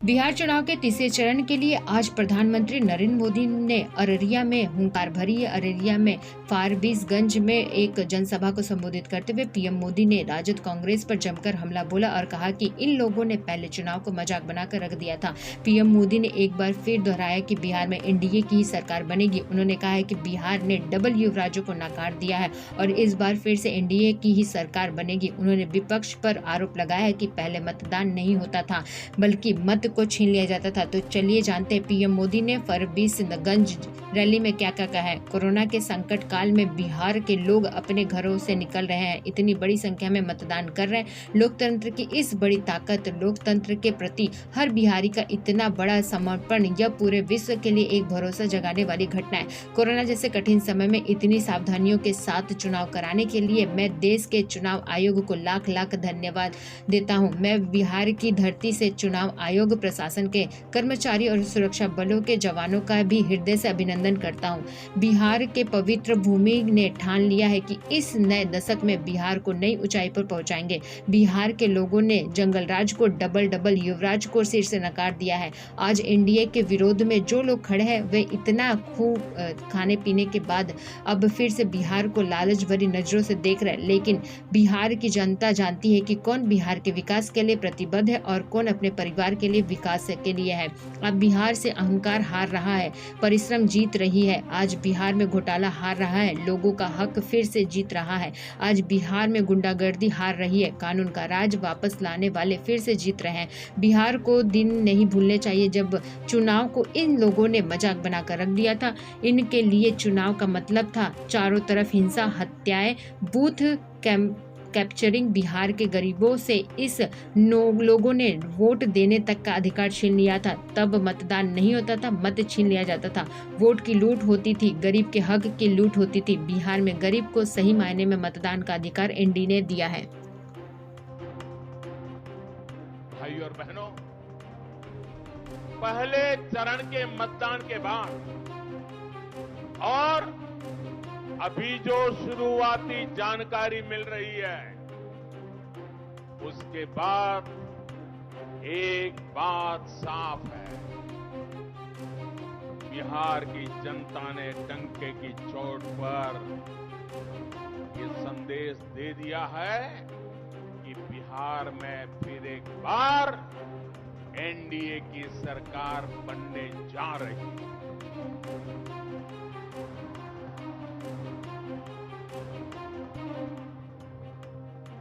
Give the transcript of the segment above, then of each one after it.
बिहार चुनाव के तीसरे चरण के लिए आज प्रधानमंत्री नरेंद्र मोदी ने अररिया में हुंकार भरी। अररिया में फारबिसगंज में एक जनसभा को संबोधित करते हुए पीएम मोदी ने राजद कांग्रेस पर जमकर हमला बोला और कहा कि इन लोगों ने पहले चुनाव को मजाक बनाकर रख दिया था। पीएम मोदी ने एक बार फिर दोहराया कि बिहार में एनडीए की ही सरकार बनेगी। उन्होंने कहा है कि बिहार ने डबल युवराजों को नकार दिया है और इस बार फिर से एनडीए की ही सरकार बनेगी। उन्होंने विपक्ष पर आरोप लगाया है कि पहले मतदान नहीं होता था बल्कि मत को छीन लिया जाता था। तो चलिए जानते हैं पीएम मोदी ने फारबिसगंज रैली में क्या क्या कहा है। कोरोना के संकट काल में बिहार के लोग अपने घरों से निकल रहे हैं, इतनी बड़ी संख्या में मतदान कर रहे हैं। लोकतंत्र की इस बड़ी ताकत, लोकतंत्र के प्रति हर बिहारी का इतना बड़ा समर्पण, यह पूरे विश्व के लिए एक भरोसा जगाने वाली घटना है। कोरोना जैसे कठिन समय में इतनी सावधानियों के साथ चुनाव कराने के लिए मैं देश के चुनाव आयोग को लाख लाख धन्यवाद देता हूँ। मैं बिहार की धरती से चुनाव आयोग, प्रशासन के कर्मचारी और सुरक्षा बलों के जवानों का भी हृदय से अभिनंदन करता हूं। बिहार के पवित्र भूमि ने ठान लिया है कि इस नए दशक में बिहार को नई ऊंचाई पर पहुंचाएंगे। बिहार के लोगों ने जंगलराज को, डबल युवराज को सिर से नकार दिया है। आज एनडीए के विरोध में जो लोग खड़े हैं वे इतना खूब खाने पीने के बाद अब फिर से बिहार को लालच भरी नजरों से देख रहे हैं। लेकिन बिहार की जनता जानती है कि कौन बिहार के विकास के लिए प्रतिबद्ध है और कौन अपने परिवार के लिए विकास के लिए है। अब बिहार से अहंकार हार रहा है, परिश्रम जीत रही है। आज बिहार में घोटाला हार रहा है, लोगों का हक फिर से जीत रहा है। आज बिहार में गुंडागर्दी हार रही है, कानून का राज वापस लाने वाले फिर से जीत रहे हैं। बिहार को दिन नहीं भूलने चाहिए जब चुनाव को इन लोगों ने मजाक बनाकर रख दिया था। इनके लिए चुनाव का मतलब था चारों तरफ हिंसा, हत्याएं, बूथ कैप्चरिंग। बिहार के गरीबों से इस लोगों ने वोट देने तक का अधिकार छीन लिया था। तब मतदान नहीं होता था, मत छीन लिया जाता था, वोट की लूट होती थी, गरीब के हक की लूट होती थी। बिहार में गरीब को सही मायने में मतदान का अधिकार एनडीए ने दिया है। भाई और बहनों, पहले चरण के मतदान के बाद और अभी जो शुरुआती जानकारी मिल रही है उसके बाद एक बात साफ है, बिहार की जनता ने डंके की चोट पर ये संदेश दे दिया है कि बिहार में फिर एक बार एनडीए की सरकार बनने जा रही है।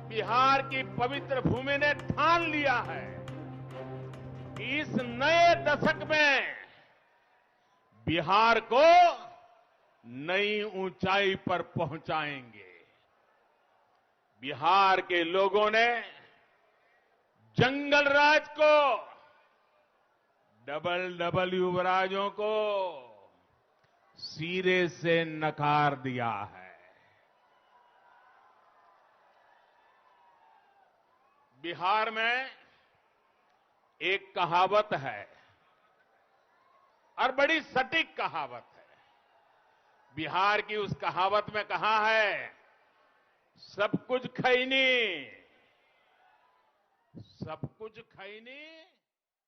बिहार की पवित्र भूमि ने ठान लिया है कि इस नए दशक में बिहार को नई ऊंचाई पर पहुंचाएंगे। बिहार के लोगों ने जंगल राज को, डबल युवराजों को सिरे से नकार दिया है। बिहार में एक कहावत है और बड़ी सटीक कहावत है। बिहार की उस कहावत में कहा है, सब कुछ खैनी, सब कुछ खैनी